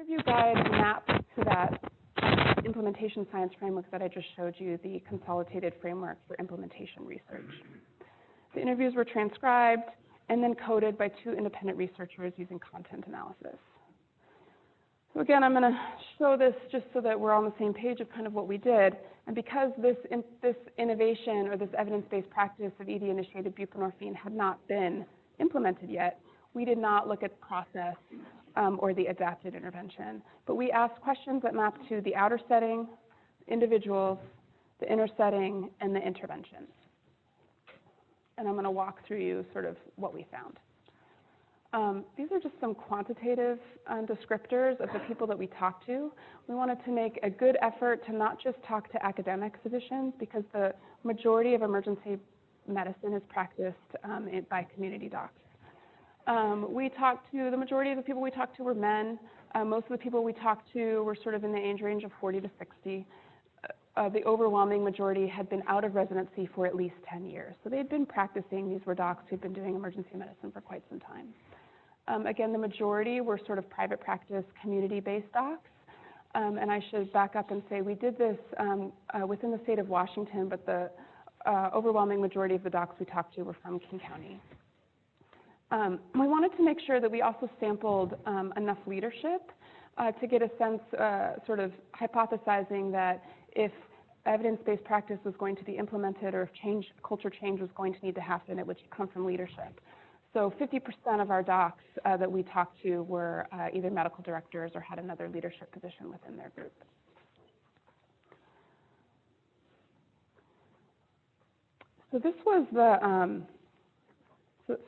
interview guide maps to that implementation science framework that I just showed you, the Consolidated Framework for Implementation Research. The interviews were transcribed and then coded by 2 independent researchers using content analysis. So again, I'm going to show this just so that we're all on the same page of kind of what we did. And because this innovation or this evidence-based practice of ED-initiated buprenorphine had not been implemented yet, we did not look at process or the adapted intervention. But we asked questions that map to the outer setting, individuals, the inner setting, and the interventions. And I'm going to walk through you sort of what we found. These are just some quantitative descriptors of the people that we talked to. We wanted to make a good effort to not just talk to academic physicians, because the majority of emergency medicine is practiced by community docs. The majority of the people we talked to were men. Most of the people we talked to were sort of in the age range of 40 to 60. The overwhelming majority had been out of residency for at least 10 years. So they'd been practicing. These were docs who'd been doing emergency medicine for quite some time. Again, the majority were sort of private practice, community-based docs. And I should back up and say we did this within the state of Washington, but the overwhelming majority of the docs we talked to were from King County. We wanted to make sure that we also sampled enough leadership to get a sense, sort of hypothesizing that if evidence-based practice was going to be implemented or if culture change was going to need to happen, it would come from leadership. So 50% of our docs that we talked to were either medical directors or had another leadership position within their group. So this was the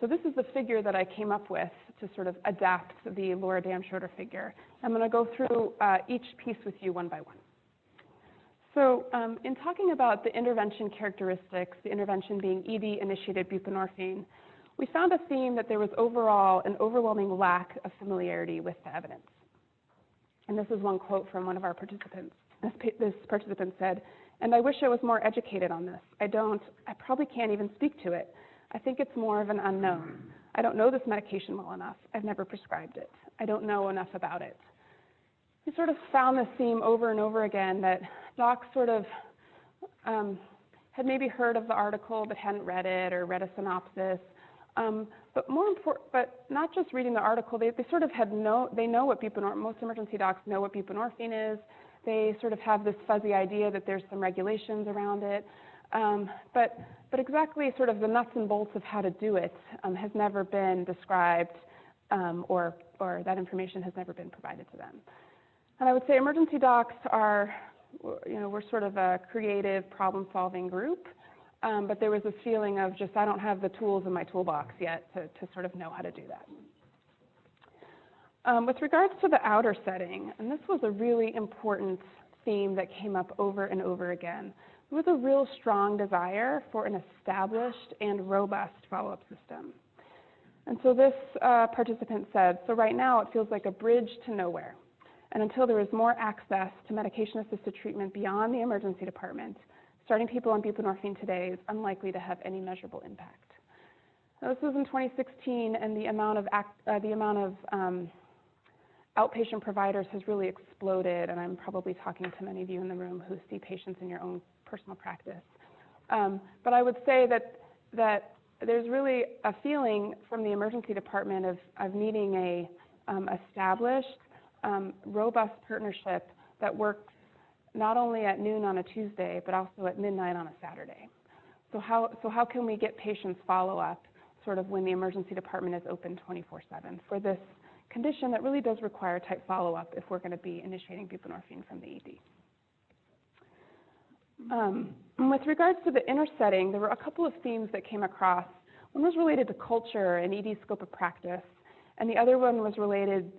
so this is the figure that I came up with to sort of adapt the Laura Dan-Schroeder figure. I'm going to go through each piece with you one by one. So in talking about the intervention characteristics, the intervention being ED-initiated buprenorphine, we found a theme that there was overall an overwhelming lack of familiarity with the evidence. And this is one quote from one of our participants. This participant said, "And I wish I was more educated on this. I probably can't even speak to it. I think it's more of an unknown. I don't know this medication well enough. I've never prescribed it. I don't know enough about it." We sort of found this theme over and over again, that docs sort of had maybe heard of the article but hadn't read it or read a synopsis. But more important, but not just reading the article, they sort of they know what buprenorphine, most emergency docs know what buprenorphine is. They sort of have this fuzzy idea that there's some regulations around it. But exactly sort of the nuts and bolts of how to do it has never been described, or that information has never been provided to them. And I would say emergency docs are, we're sort of a creative problem-solving group, but there was this feeling of just, I don't have the tools in my toolbox yet to sort of know how to do that. With regards to the outer setting, and this was a really important theme that came up over and over again, there was a real strong desire for an established and robust follow-up system. And so this participant said, "So right now it feels like a bridge to nowhere. And until there is more access to medication-assisted treatment beyond the emergency department, starting people on buprenorphine today is unlikely to have any measurable impact." Now, this was in 2016, and the amount of outpatient providers has really exploded, and I'm probably talking to many of you in the room who see patients in your own personal practice. But I would say that there's really a feeling from the emergency department of needing a established, robust partnership that works not only at noon on a Tuesday, but also at midnight on a Saturday. So how can we get patients follow-up sort of when the emergency department is open 24/7 for this condition that really does require tight follow-up if we're going to be initiating buprenorphine from the ED. With regards to the inner setting, there were a couple of themes that came across. One was related to culture and ED scope of practice, and the other one was related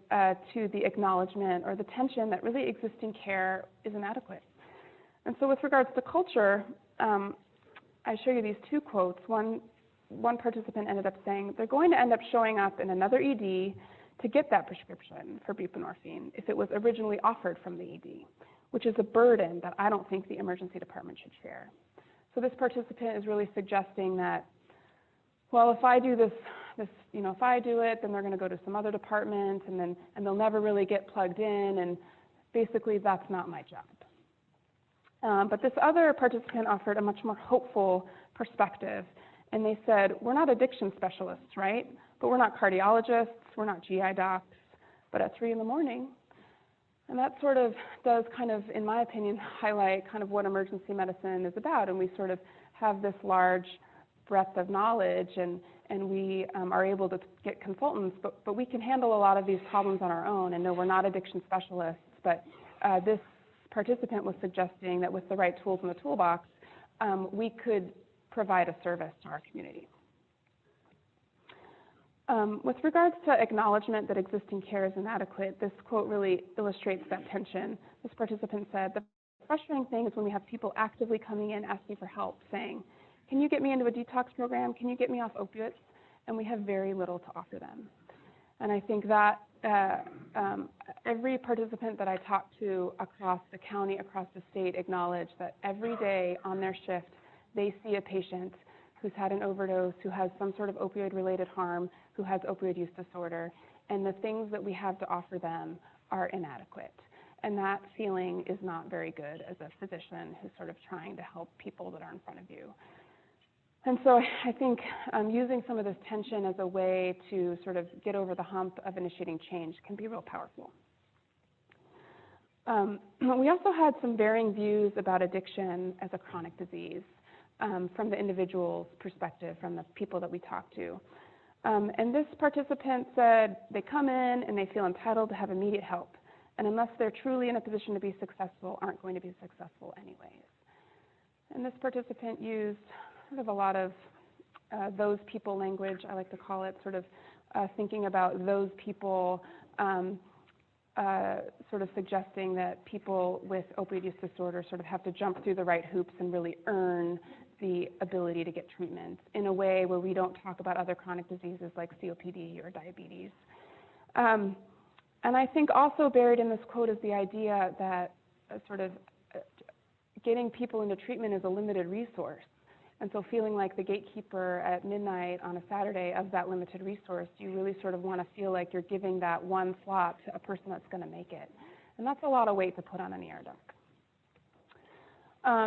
to the acknowledgement or the tension that really existing care is inadequate. And so with regards to culture, I show you these 2 quotes. One participant ended up saying, "They're going to end up showing up in another ED to get that prescription for buprenorphine if it was originally offered from the ED, which is a burden that I don't think the emergency department should share." So this participant is really suggesting that, well, if I do this this, if I do it, then they're going to go to some other department, and they'll never really get plugged in, and basically that's not my job. But this other participant offered a much more hopeful perspective, and they said, we're not addiction specialists, right? But we're not cardiologists, we're not GI docs, but at 3 in the morning. And that sort of does kind of, in my opinion, highlight kind of what emergency medicine is about, and we sort of have this large breadth of knowledge, and we are able to get consultants, but we can handle a lot of these problems on our own. And no, we're not addiction specialists, but this participant was suggesting that with the right tools in the toolbox, we could provide a service to our community. With regards to acknowledgement that existing care is inadequate, this quote really illustrates that tension. This participant said, the frustrating thing is when we have people actively coming in asking for help, saying, can you get me into a detox program? Can you get me off opiates? And we have very little to offer them. And I think that every participant that I talked to across the county, across the state, acknowledged that every day on their shift, they see a patient who's had an overdose, who has some sort of opioid-related harm, who has opioid use disorder, and the things that we have to offer them are inadequate. And that feeling is not very good as a physician who's sort of trying to help people that are in front of you. And so I think using some of this tension as a way to sort of get over the hump of initiating change can be real powerful. We also had some varying views about addiction as a chronic disease from the individual's perspective, from the people that we talked to. And this participant said they come in and they feel entitled to have immediate help, and unless they're truly in a position to be successful, aren't going to be successful anyways. And this participant used sort of a lot of those people language, I like to call it, sort of thinking about those people, sort of suggesting that people with opioid use disorder sort of have to jump through the right hoops and really earn the ability to get treatment in a way where we don't talk about other chronic diseases like COPD or diabetes. And I think also buried in this quote is the idea that sort of getting people into treatment is a limited resource. And so feeling like the gatekeeper at midnight on a Saturday of that limited resource, you really sort of want to feel like you're giving that one slot to a person that's going to make it. And that's a lot of weight to put on an ER doc.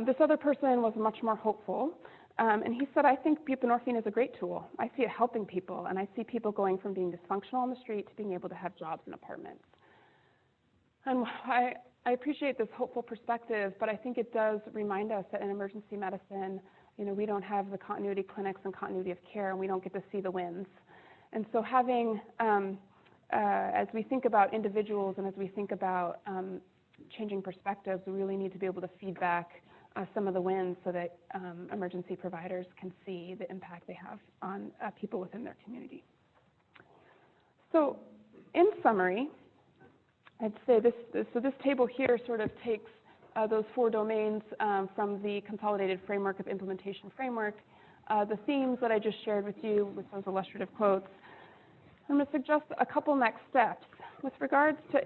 This other person was much more hopeful, and he said, I think buprenorphine is a great tool. I see it helping people, and I see people going from being dysfunctional on the street to being able to have jobs and apartments. And I appreciate this hopeful perspective, but I think it does remind us that in emergency medicine, we don't have the continuity clinics and continuity of care, and we don't get to see the wins. And so having, as we think about individuals and as we think about changing perspectives, we really need to be able to feed back some of the wins so that emergency providers can see the impact they have on people within their community. So in summary, I'd say this table here sort of takes those 4 domains from the Consolidated Framework of Implementation Framework, the themes that I just shared with you with those illustrative quotes. I'm going to suggest a couple next steps. With regards to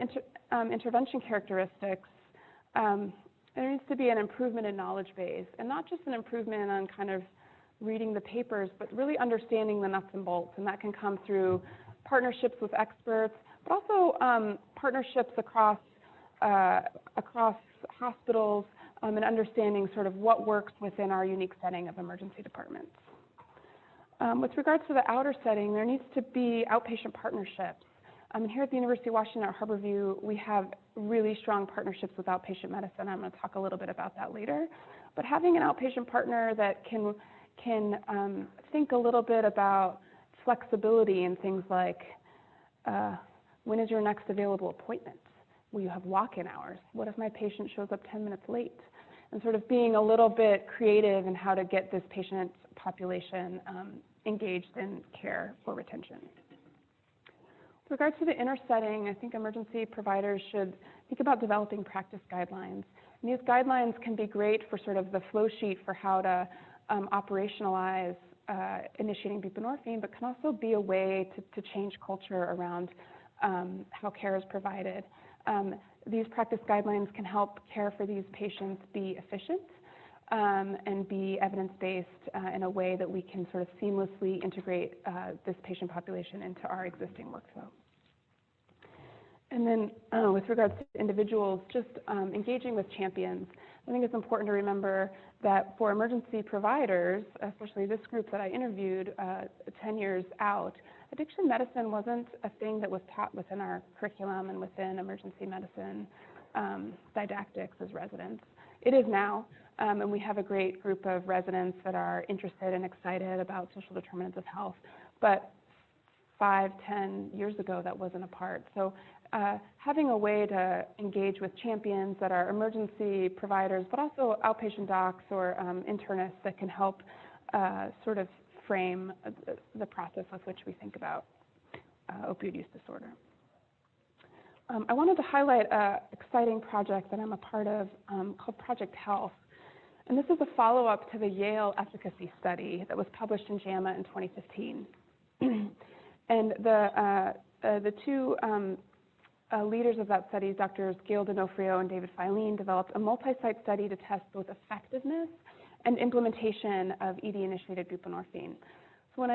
intervention characteristics, there needs to be an improvement in knowledge base, and not just an improvement on kind of reading the papers, but really understanding the nuts and bolts, and that can come through partnerships with experts, but also partnerships across hospitals and understanding sort of what works within our unique setting of emergency departments. With regards to the outer setting, there needs to be outpatient partnerships. Here at the University of Washington at Harborview, we have really strong partnerships with outpatient medicine. I'm going to talk a little bit about that later. But having an outpatient partner that can think a little bit about flexibility in things like, when is your next available appointment? Will you have walk-in hours? What if my patient shows up 10 minutes late? And sort of being a little bit creative in how to get this patient population engaged in care for retention. With regards to the inner setting, I think emergency providers should think about developing practice guidelines. And these guidelines can be great for sort of the flow sheet for how to operationalize initiating buprenorphine, but can also be a way to change culture around how care is provided. These practice guidelines can help care for these patients be efficient, and be evidence-based in a way that we can sort of seamlessly integrate this patient population into our existing workflow. And then with regards to individuals, just engaging with champions. I think it's important to remember that for emergency providers, especially this group that I interviewed 10 years out, addiction medicine wasn't a thing that was taught within our curriculum and within emergency medicine didactics as residents. It is now, and we have a great group of residents that are interested and excited about social determinants of health, but 5, 10 years ago, that wasn't a part. So having a way to engage with champions that are emergency providers, but also outpatient docs or internists that can help sort of frame the process with which we think about opioid use disorder. I wanted to highlight an exciting project that I'm a part of called Project Health. And this is a follow-up to the Yale efficacy study that was published in JAMA in 2015. And the two leaders of that study, Drs. Gail D'Onofrio and David Filene, developed a multi-site study to test both effectiveness and implementation of ED-initiated buprenorphine. So when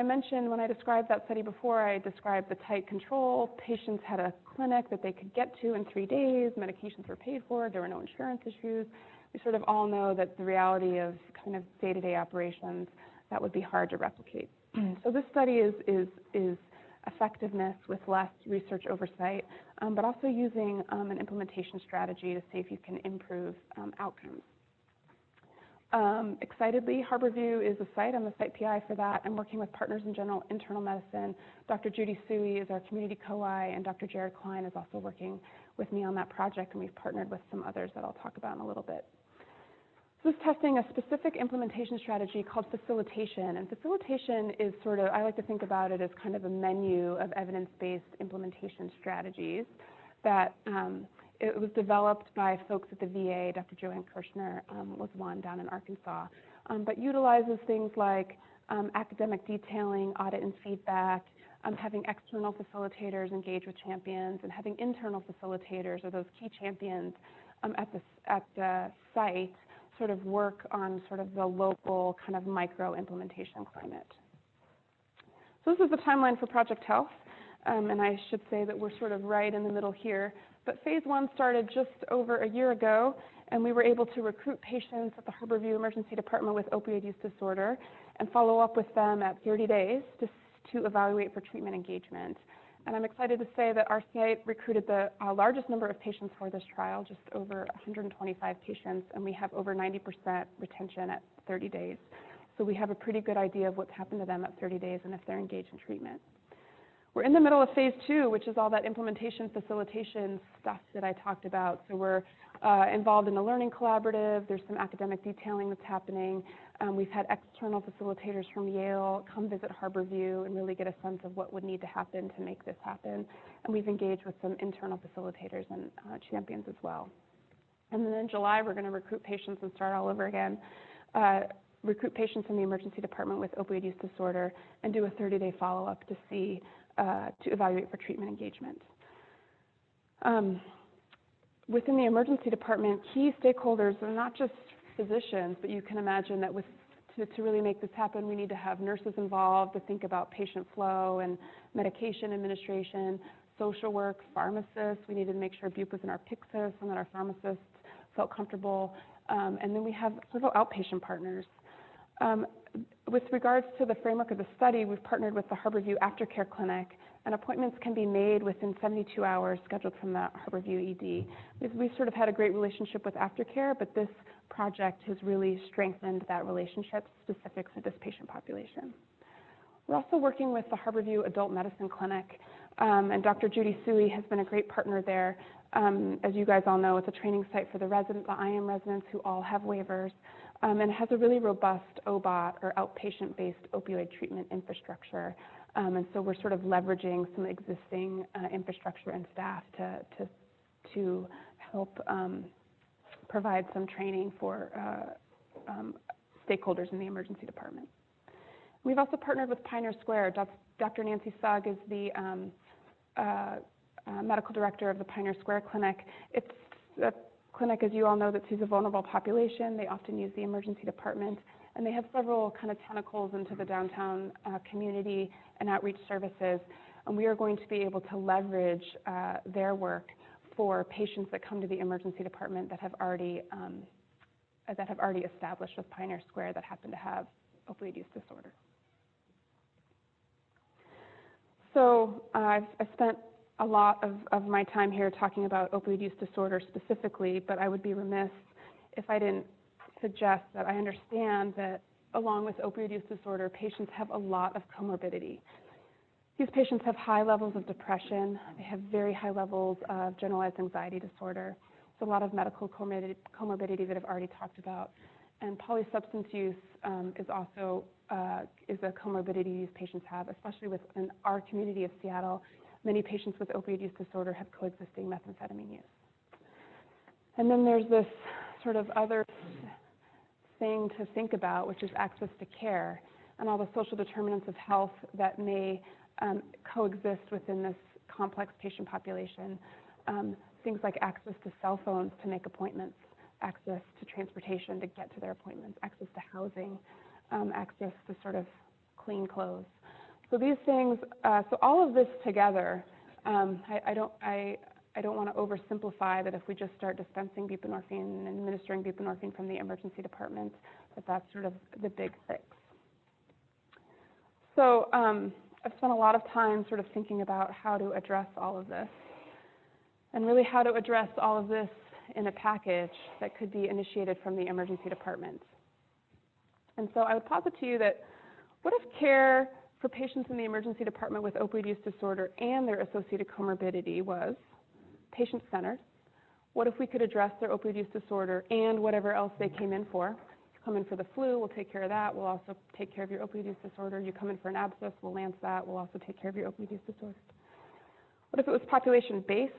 I described that study before, I described the tight control. Patients had a clinic that they could get to in 3 days. Medications were paid for. There were no insurance issues. We sort of all know that the reality of kind of day-to-day operations, that would be hard to replicate. So this study is effectiveness with less research oversight, but also using an implementation strategy to see if you can improve outcomes. Excitedly, Harborview is a site. I'm the site PI for that. I'm working with Partners in General Internal Medicine. Dr. Judy Suey is our community co-I, and Dr. Jared Klein is also working with me on that project, and we've partnered with some others that I'll talk about in a little bit. So this is testing a specific implementation strategy called facilitation. And facilitation is sort of, I like to think about it as kind of a menu of evidence-based implementation strategies that it was developed by folks at the VA. Dr. Joanne Kirshner was one down in Arkansas, but utilizes things like academic detailing, audit and feedback, having external facilitators engage with champions, and having internal facilitators or those key champions at the site sort of work on sort of the local kind of micro implementation climate. So this is the timeline for Project Health, and I should say that we're sort of right in the middle here. But phase 1 started just over a year ago, and we were able to recruit patients at the Harborview Emergency Department with opioid use disorder and follow up with them at 30 days to evaluate for treatment engagement. And I'm excited to say that our site recruited the largest number of patients for this trial, just over 125 patients, and we have over 90% retention at 30 days. So we have a pretty good idea of what's happened to them at 30 days and if they're engaged in treatment. We're in the middle of phase 2, which is all that implementation facilitation stuff that I talked about. So we're involved in a learning collaborative. There's some academic detailing that's happening. We've had external facilitators from Yale come visit Harborview and really get a sense of what would need to happen to make this happen. And we've engaged with some internal facilitators and champions as well. And then in July, we're going to recruit patients and start all over again. Recruit patients in the emergency department with opioid use disorder and do a 30-day follow-up to see to evaluate for treatment engagement. Within the emergency department, key stakeholders are not just physicians, but you can imagine that to really make this happen, we need to have nurses involved to think about patient flow and medication administration, social work, pharmacists. We needed to make sure BUP was in our PICSIS and that our pharmacists felt comfortable. And then we have several outpatient partners. With regards to the framework of the study, we've partnered with the Harborview Aftercare Clinic, and appointments can be made within 72 hours scheduled from the Harborview ED. We've sort of had a great relationship with Aftercare, but this project has really strengthened that relationship specific to this patient population. We're also working with the Harborview Adult Medicine Clinic, and Dr. Judy Suey has been a great partner there. As you guys all know, it's a training site for the IM residents who all have waivers, and has a really robust OBOT, or outpatient-based opioid treatment infrastructure. And so we're sort of leveraging some existing infrastructure and staff to help provide some training for stakeholders in the emergency department. We've also partnered with Pioneer Square. Dr. Nancy Sugg is the medical director of the Pioneer Square Clinic. It's a clinic, as you all know, that sees a vulnerable population. They often use the emergency department, and they have several kind of tentacles into the downtown community and outreach services. And we are going to be able to leverage their work for patients that come to the emergency department that have already established with Pioneer Square that happen to have opioid use disorder. So I've spent a lot of my time here talking about opioid use disorder specifically, but I would be remiss if I didn't suggest that I understand that along with opioid use disorder, patients have a lot of comorbidity. These patients have high levels of depression. They have very high levels of generalized anxiety disorder. There's a lot of medical comorbidity that I've already talked about. And polysubstance use is also is a comorbidity these patients have, especially within our community of Seattle. Many patients with opioid use disorder have coexisting methamphetamine use. And then there's this sort of other thing to think about, which is access to care and all the social determinants of health that may coexist within this complex patient population. Things like access to cell phones to make appointments, access to transportation to get to their appointments, access to housing, access to sort of clean clothes. So these things, so all of this together, I don't want to oversimplify that if we just start dispensing buprenorphine and administering buprenorphine from the emergency department, that's sort of the big fix. So I've spent a lot of time sort of thinking about how to address all of this, and really how to address all of this in a package that could be initiated from the emergency department. And so I would posit to you that what if care for patients in the emergency department with opioid use disorder and their associated comorbidity was patient-centered? What if we could address their opioid use disorder and whatever else they came in for? You come in for the flu, we'll take care of that. We'll also take care of your opioid use disorder. You come in for an abscess, we'll lance that. We'll also take care of your opioid use disorder. What if it was population-based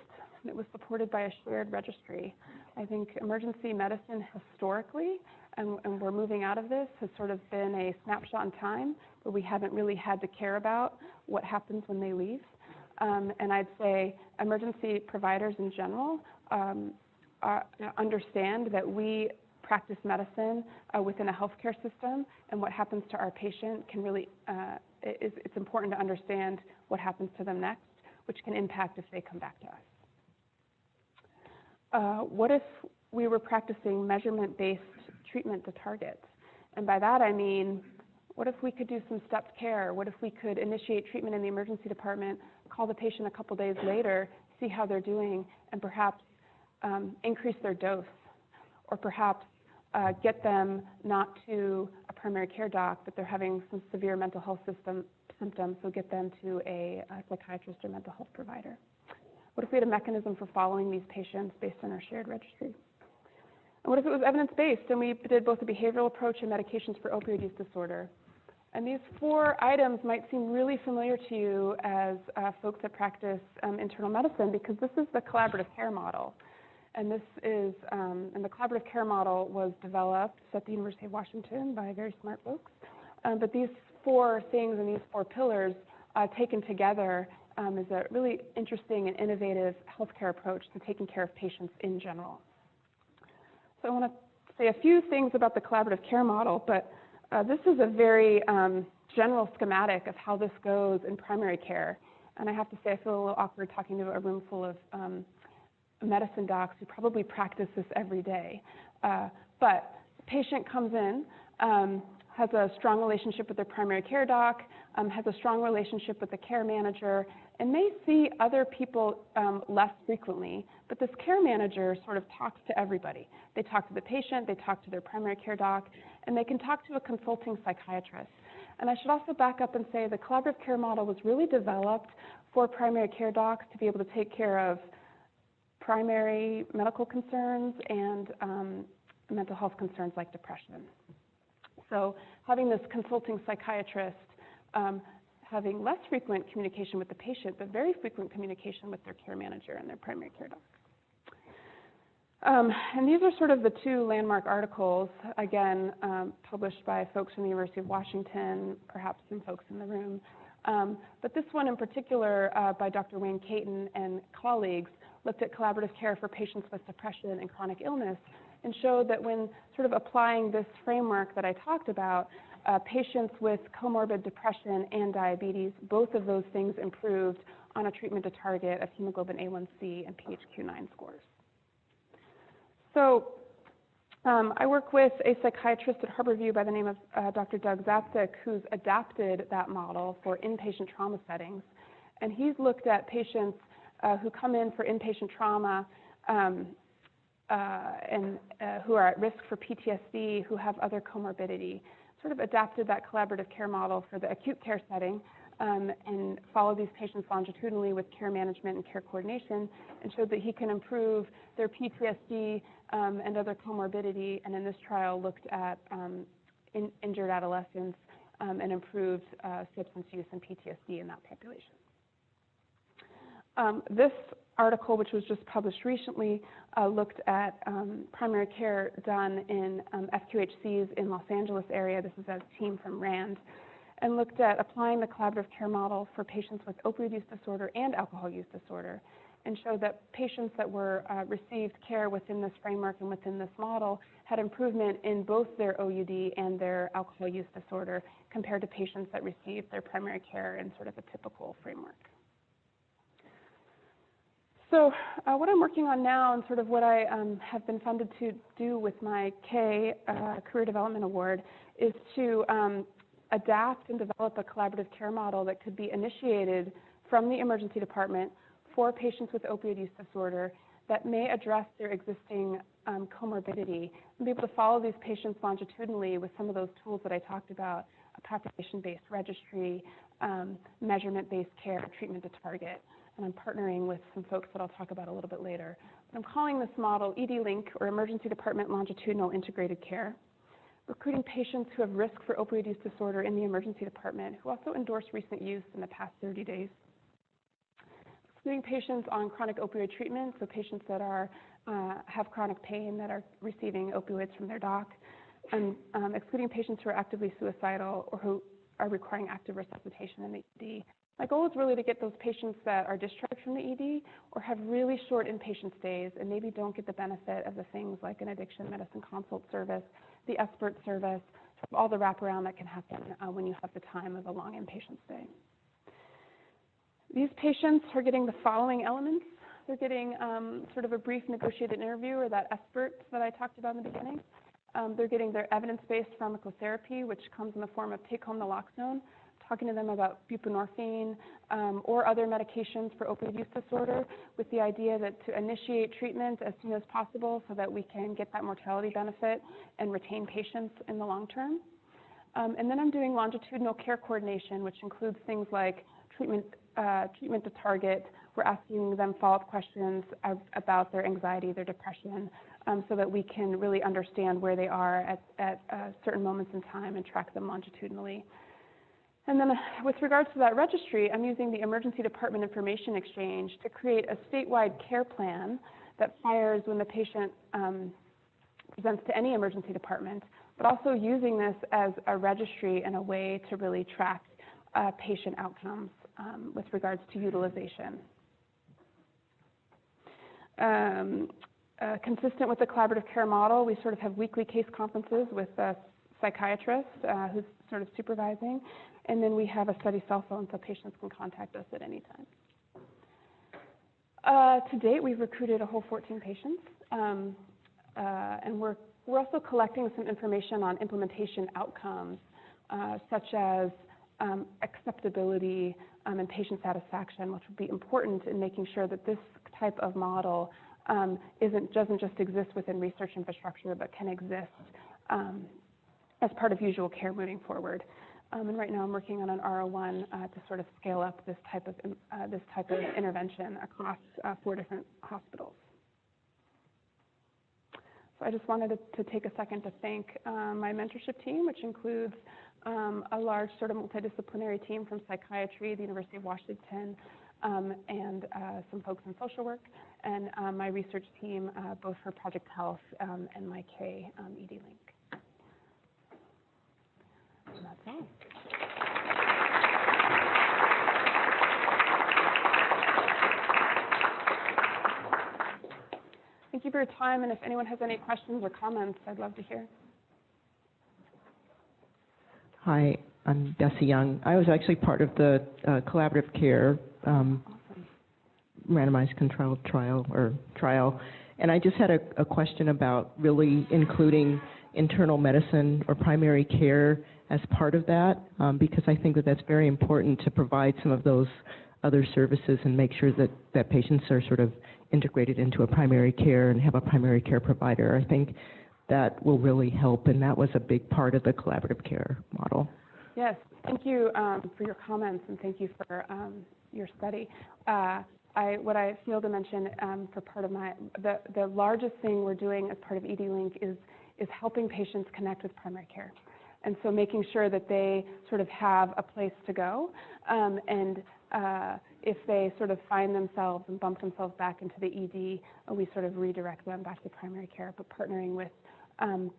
and it was supported by a shared registry? I think emergency medicine historically, and we're moving out of this, has sort of been a snapshot in time where we haven't really had to care about what happens when they leave. And I'd say emergency providers in general understand that we practice medicine within a healthcare system, and what happens to our patient can really, it's important to understand what happens to them next, which can impact if they come back to us. What if we were practicing measurement-based treatment to target? And by that I mean, what if we could do some stepped care? What if we could initiate treatment in the emergency department, call the patient a couple days later, see how they're doing, and perhaps increase their dose, or perhaps get them not to a primary care doc, but they're having some severe mental health symptoms, so get them to a psychiatrist or mental health provider. What if we had a mechanism for following these patients based on our shared registry? And what if it was evidence-based and we did both a behavioral approach and medications for opioid use disorder? And these 4 items might seem really familiar to you as folks that practice internal medicine, because this is the collaborative care model. And this is, and the collaborative care model was developed at the University of Washington by very smart folks. But these 4 things and these 4 pillars taken together is a really interesting and innovative healthcare approach to taking care of patients in general. So I want to say a few things about the collaborative care model, but this is a very general schematic of how this goes in primary care. And I have to say, I feel a little awkward talking to a room full of medicine docs who probably practice this every day. But the patient comes in, has a strong relationship with their primary care doc, has a strong relationship with the care manager, and may see other people less frequently, but this care manager sort of talks to everybody. They talk to the patient, they talk to their primary care doc, and they can talk to a consulting psychiatrist. And I should also back up and say the collaborative care model was really developed for primary care docs to be able to take care of primary medical concerns and mental health concerns like depression. So having this consulting psychiatrist having less frequent communication with the patient, but very frequent communication with their care manager and their primary care doc. And these are sort of the 2 landmark articles, again, published by folks from the University of Washington, perhaps some folks in the room. But this one in particular by Dr. Wayne Caton and colleagues looked at collaborative care for patients with depression and chronic illness and showed that when sort of applying this framework that I talked about, patients with comorbid depression and diabetes, both of those things improved on a treatment to target of hemoglobin A1C and PHQ-9 scores. So I work with a psychiatrist at Harborview by the name of Dr. Doug Zapcic, who's adapted that model for inpatient trauma settings. And he's looked at patients who come in for inpatient trauma and who are at risk for PTSD, who have other comorbidity, sort of adapted that collaborative care model for the acute care setting and followed these patients longitudinally with care management and care coordination, and showed that he can improve their PTSD and other comorbidity, and in this trial looked at injured adolescents and improved substance use and PTSD in that population. This article, which was just published recently, looked at primary care done in FQHCs in Los Angeles area. This is a team from RAND, and looked at applying the collaborative care model for patients with opioid use disorder and alcohol use disorder, and showed that patients that were received care within this framework and within this model had improvement in both their OUD and their alcohol use disorder compared to patients that received their primary care in sort of a typical framework. So what I'm working on now, and sort of what I have been funded to do with my K Career Development Award, is to adapt and develop a collaborative care model that could be initiated from the emergency department for patients with opioid use disorder that may address their existing comorbidity, and be able to follow these patients longitudinally with some of those tools that I talked about: a population-based registry, measurement-based care, treatment to target. And I'm partnering with some folks that I'll talk about a little bit later. But I'm calling this model ED-Link, or Emergency Department Longitudinal Integrated Care, recruiting patients who have risk for opioid use disorder in the emergency department, who also endorse recent use in the past 30 days. Excluding patients on chronic opioid treatment, so patients that are, have chronic pain that are receiving opioids from their doc, and excluding patients who are actively suicidal or who are requiring active resuscitation in the ED. My goal is really to get those patients that are discharged from the ED or have really short inpatient stays and maybe don't get the benefit of the things like an addiction medicine consult service, the expert service, all the wraparound that can happen when you have the time of a long inpatient stay. These patients are getting the following elements. They're getting sort of a brief negotiated interview, or that expert that I talked about in the beginning. They're getting their evidence-based pharmacotherapy, which comes in the form of take-home naloxone, talking to them about buprenorphine or other medications for opioid use disorder, with the idea that to initiate treatment as soon as possible so that we can get that mortality benefit and retain patients in the long term. And then I'm doing longitudinal care coordination, which includes things like treatment to target. We're asking them follow-up questions about their anxiety, their depression, so that we can really understand where they are at certain moments in time and track them longitudinally. And then with regards to that registry, I'm using the Emergency Department Information Exchange to create a statewide care plan that fires when the patient presents to any emergency department, but also using this as a registry and a way to really track patient outcomes with regards to utilization. Consistent with the collaborative care model, we sort of have weekly case conferences with a psychiatrist who's sort of supervising, and then we have a study cell phone so patients can contact us at any time. To date, we've recruited a whole 14 patients, and we're also collecting some information on implementation outcomes, such as acceptability and patient satisfaction, which will be important in making sure that this type of model doesn't just exist within research infrastructure, but can exist as part of usual care moving forward. And right now I'm working on an R01 to sort of scale up this type of intervention across 4 different hospitals. So I just wanted to take a second to thank my mentorship team, which includes a large sort of multidisciplinary team from psychiatry, the University of Washington, and some folks in social work, and my research team, both for Project Health and my K ED-Link. And that's all. Thank you for your time, and if anyone has any questions or comments, I'd love to hear. Hi, I'm Bessie Young. I was actually part of the collaborative care Awesome. randomized controlled trial, and I just had a question about really including internal medicine or primary care as part of that, because I think that that's very important to provide some of those other services and make sure that patients are sort of integrated into a primary care and have a primary care provider. I think that will really help, and that was a big part of the collaborative care model. Yes, thank you for your comments, and thank you for your study. What I failed to mention for part of the largest thing we're doing as part of ED-Link is helping patients connect with primary care. And so making sure that they sort of have a place to go, and if they sort of find themselves and bump themselves back into the ED, we sort of redirect them back to primary care, but partnering with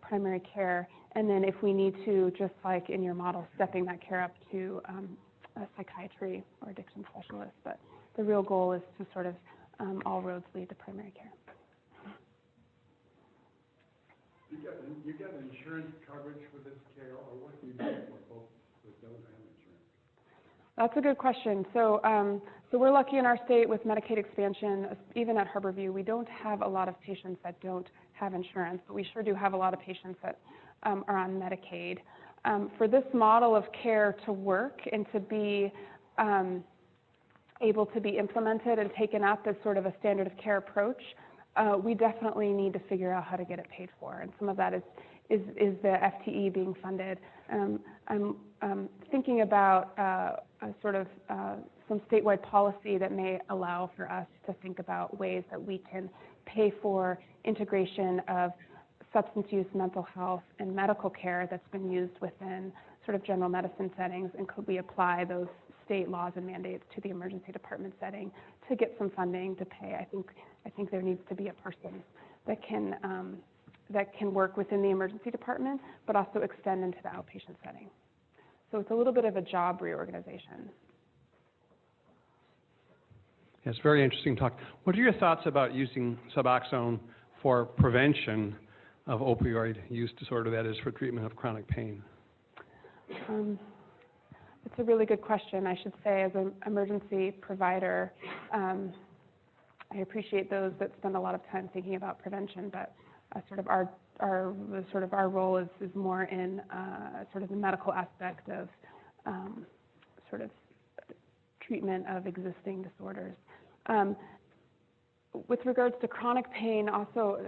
primary care, and then if we need to, just like in your model, stepping that care up to a psychiatry or addiction specialist. But the real goal is to sort of all roads lead to primary care. You get insurance coverage for this care, or what do you do for both with those and insurance? That's a good question. So, so we're lucky in our state with Medicaid expansion. Even at Harborview, we don't have a lot of patients that don't have insurance, but we sure do have a lot of patients that are on Medicaid. For this model of care to work and to be able to be implemented and taken up as sort of a standard of care approach, we definitely need to figure out how to get it paid for, and some of that is the FTE being funded. I'm thinking about a sort of some statewide policy that may allow for us to think about ways that we can pay for integration of substance use, mental health, and medical care that's been used within sort of general medicine settings, and could we apply those state laws and mandates to the emergency department setting to get some funding to pay. I think there needs to be a person that can work within the emergency department, but also extend into the outpatient setting. So it's a little bit of a job reorganization. It's very interesting talk. What are your thoughts about using Suboxone for prevention of opioid use disorder, that is, for treatment of chronic pain? It's a really good question. I should say, as an emergency provider, I appreciate those that spend a lot of time thinking about prevention, but sort of our role is more in sort of the medical aspect of sort of treatment of existing disorders. With regards to chronic pain, also,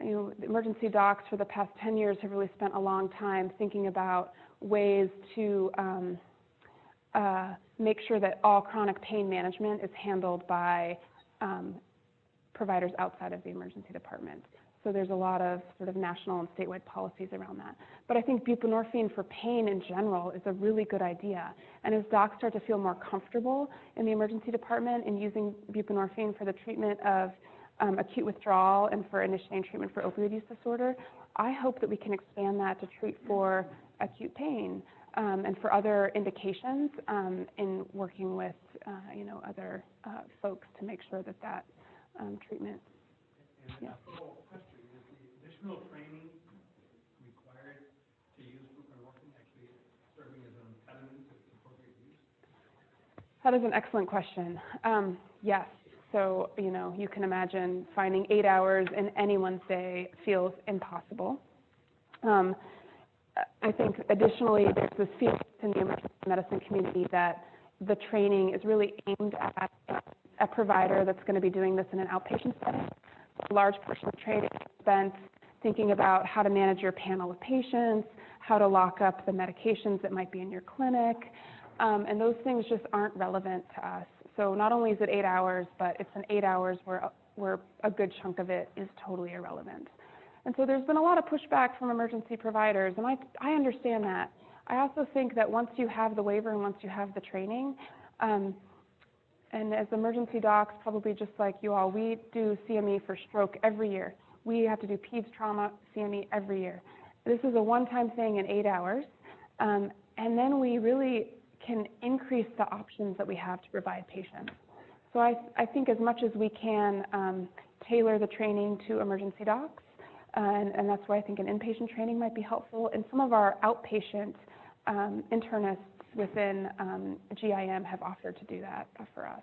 you know, the emergency docs for the past 10 years have really spent a long time thinking about ways to make sure that all chronic pain management is handled by providers outside of the emergency department. So there's a lot of sort of national and statewide policies around that. But I think buprenorphine for pain in general is a really good idea. And as docs start to feel more comfortable in the emergency department in using buprenorphine for the treatment of acute withdrawal and for initiating treatment for opioid use disorder, I hope that we can expand that to treat for acute pain and for other indications in working with you know, other folks to make sure that that treatment. And the whole question is the additional training required to use buprenorphine actually serving as an impediment to appropriate use? That is an excellent question. Yes. So, you know, you can imagine finding 8 hours in anyone's day feels impossible. I think additionally, there's this feeling in the emergency medicine community that the training is really aimed at a provider that's going to be doing this in an outpatient setting. A large portion of training is spent thinking about how to manage your panel of patients, how to lock up the medications that might be in your clinic, and those things just aren't relevant to us. So not only is it 8 hours, but it's an 8 hours where a good chunk of it is totally irrelevant. And so there's been a lot of pushback from emergency providers, and I understand that. I also think that once you have the waiver and once you have the training, and as emergency docs, probably just like you all, we do CME for stroke every year. We have to do peds trauma CME every year. This is a one-time thing in 8 hours, and then we really can increase the options that we have to provide patients. So I think as much as we can tailor the training to emergency docs, and that's why I think an inpatient training might be helpful. And some of our outpatient internists within GIM have offered to do that for us,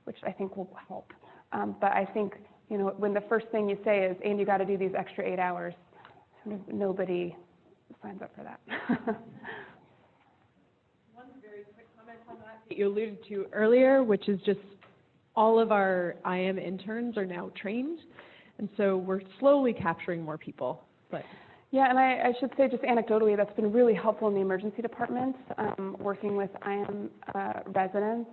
which I think will help. But I think, you know, when the first thing you say is, and you got to do these extra 8 hours, nobody signs up for that. One very quick comment on that you alluded to earlier, which is just all of our IM interns are now trained, and so we're slowly capturing more people. But yeah, and I should say just anecdotally, that's been really helpful in the emergency department, working with IM residents.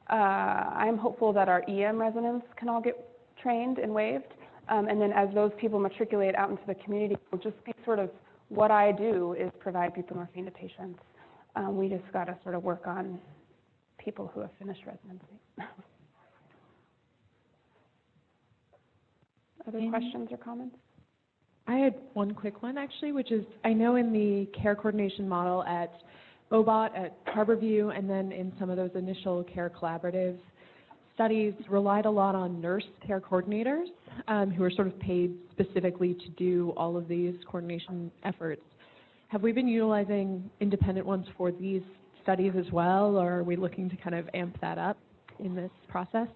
I'm hopeful that our EM residents can all get trained and waived, and then as those people matriculate out into the community, it'll just be sort of what I do is provide buprenorphine to patients. We just got to sort of work on people who have finished residency. Other questions or comments? I had one quick one, actually, which is, I know in the care coordination model at OBOT, at Harborview, and then in some of those initial care collaborative studies, relied a lot on nurse care coordinators who are sort of paid specifically to do all of these coordination efforts. Have we been utilizing independent ones for these studies as well, or are we looking to kind of amp that up in this process?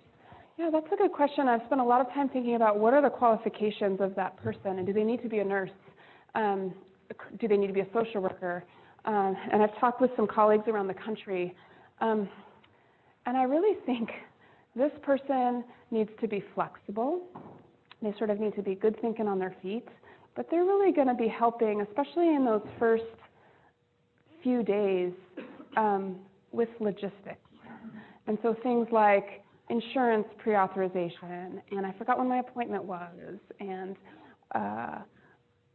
Yeah, that's a good question. I've spent a lot of time thinking about what are the qualifications of that person, and do they need to be a nurse? Do they need to be a social worker? And I've talked with some colleagues around the country, and I really think this person needs to be flexible. They sort of need to be good thinking on their feet, but they're really going to be helping, especially in those first few days, with logistics. And so things like insurance pre-authorization, and I forgot when my appointment was, and,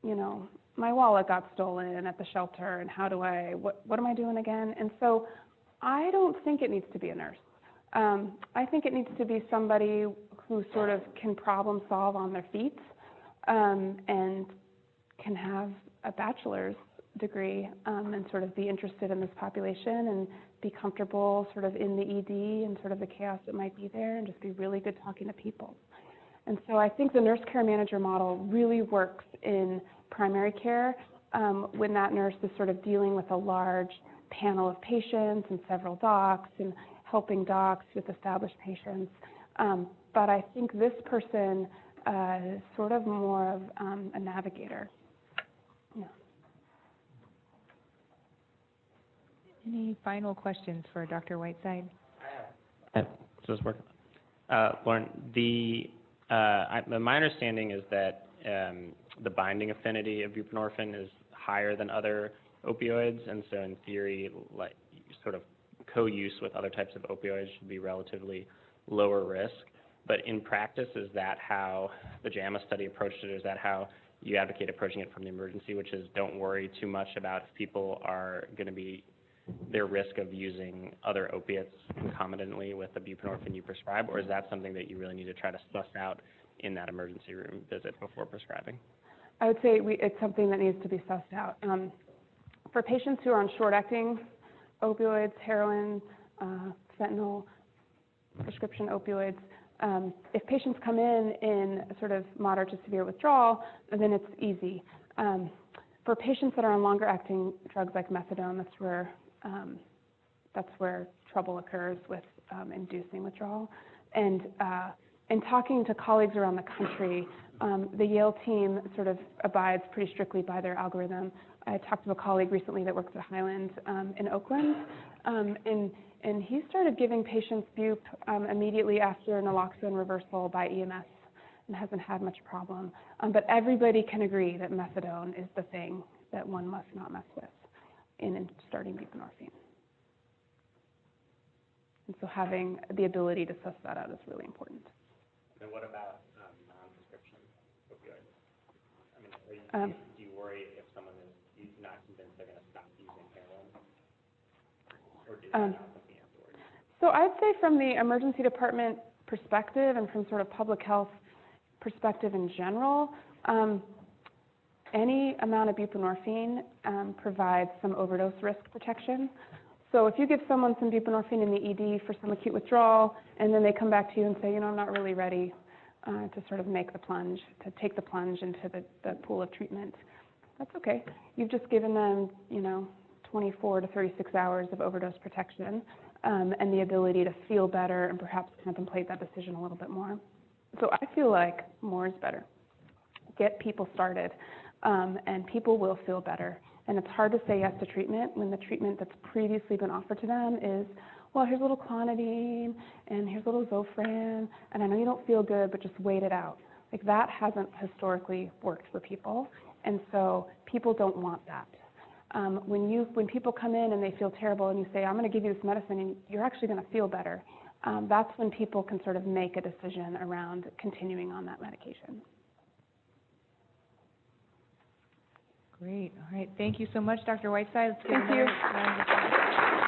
you know, my wallet got stolen at the shelter, and how do what am I doing again? And so I don't think it needs to be a nurse. I think it needs to be somebody who sort of can problem solve on their feet, and can have a bachelor's degree, and sort of be interested in this population and be comfortable sort of in the ED and sort of the chaos that might be there, and just be really good talking to people. And so I think the nurse care manager model really works in primary care, when that nurse is sort of dealing with a large panel of patients and several docs and helping docs with established patients. But I think this person is sort of more of a navigator. Yeah. Any final questions for Dr. Whiteside? Does this work? Lauren, my understanding is that the binding affinity of buprenorphine is higher than other opioids, and so in theory, like sort of co-use with other types of opioids should be relatively lower risk. But in practice, is that how the JAMA study approached it? Is that how you advocate approaching it from the emergency, which is don't worry too much about if people are going to be their risk of using other opiates concomitantly with the buprenorphine you prescribe, or is that something that you really need to try to suss out in that emergency room visit before prescribing? I would say it's something that needs to be sussed out. For patients who are on short-acting opioids, heroin, fentanyl, prescription opioids, if patients come in sort of moderate to severe withdrawal, then it's easy. For patients that are on longer-acting drugs like methadone, that's where trouble occurs with inducing withdrawal. And in talking to colleagues around the country, the Yale team sort of abides pretty strictly by their algorithm. I talked to a colleague recently that works at Highland in Oakland, and he started giving patients bup immediately after naloxone reversal by EMS and hasn't had much problem. But everybody can agree that methadone is the thing that one must not mess with in starting buprenorphine. And so having the ability to suss that out is really important. And what about non-prescription opioids? I mean, do you worry if someone is not convinced they're going to stop using heroin? Or do they not something afterwards? So I'd say from the emergency department perspective and from sort of public health perspective in general, any amount of buprenorphine provides some overdose risk protection. So if you give someone some buprenorphine in the ED for some acute withdrawal, and then they come back to you and say, you know, I'm not really ready, to sort of make the plunge, to take the plunge into the pool of treatment. That's okay. You've just given them, 24 to 36 hours of overdose protection, and the ability to feel better and perhaps contemplate that decision a little bit more. So I feel like more is better. Get people started, and people will feel better. And it's hard to say yes to treatment when the treatment that's previously been offered to them is, well, here's a little clonidine, and here's a little Zofran, and I know you don't feel good, but just wait it out. Like, that hasn't historically worked for people, and so people don't want that. When people come in and they feel terrible and you say, I'm going to give you this medicine and you're actually going to feel better, that's when people can sort of make a decision around continuing on that medication. Great. All right. Thank you so much, Dr. Whiteside. Let's give Thank another you. round of applause.